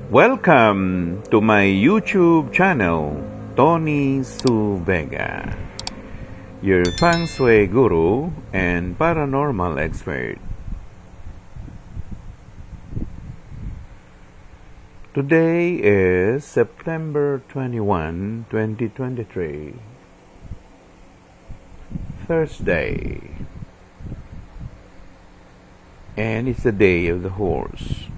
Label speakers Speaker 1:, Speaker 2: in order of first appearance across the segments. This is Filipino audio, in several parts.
Speaker 1: Welcome to my YouTube channel, Tony Su Vega, your Feng Shui guru and paranormal expert. Today is September 21, 2023, Thursday, and it's the day of the horse.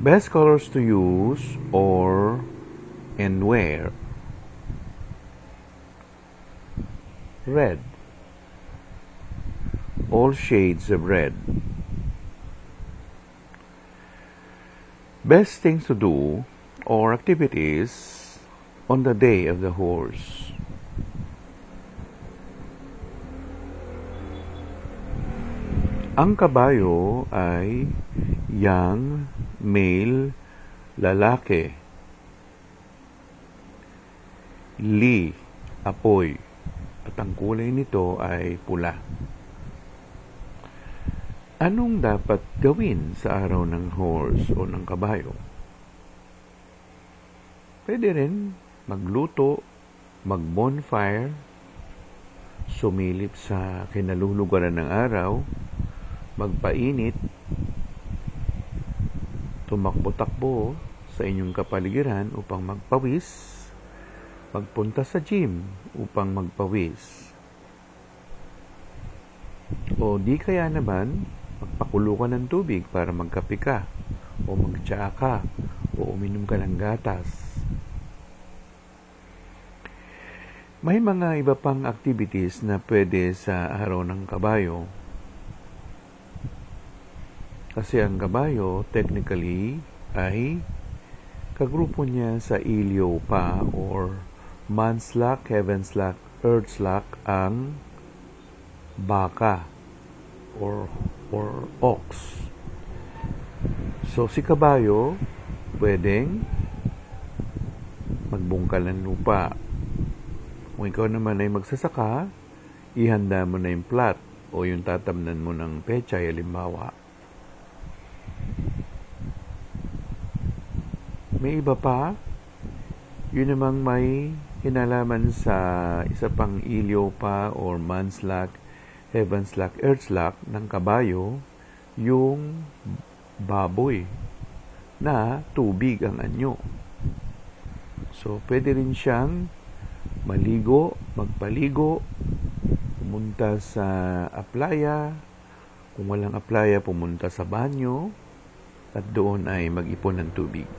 Speaker 1: Best colors to use and wear: red, all shades of red. Best things to do or activities on the day of the horse: ang kabayo ay young, male, lalaki. Li, apoy, at ang kulay nito ay pula. Anong dapat gawin sa araw ng horse o ng kabayo? Pwede rin magluto, mag-bonfire, sumilip sa kinalulugaran ng araw, magpainit, tumakbo-takbo sa inyong kapaligiran upang magpawis, magpunta sa gym upang magpawis. O di kaya naman, magpakulo ka ng tubig para magkape ka, o magtsaa ka, o uminom ka ng gatas. May mga iba pang activities na pwede sa araw ng kabayo. Kasi ang kabayo, technically, ay kagrupo niya sa ilyo pa or man's luck, heaven's luck, earth's luck ang baka or ox. So, si kabayo, pwedeng magbungkal ng lupa. Kung ikaw naman ay magsasaka, ihanda mo na yung plat o yung tatamnan mo ng pechay, halimbawa. May iba pa, yun namang may kinalaman sa isa pang ilyo pa or man's luck, heaven's luck, earth's luck ng kabayo, yung baboy na tubig ang anyo. So, pwede rin siyang maligo, magpaligo, pumunta sa aplaya, kung walang aplaya, pumunta sa banyo, at doon ay mag-ipon ng tubig.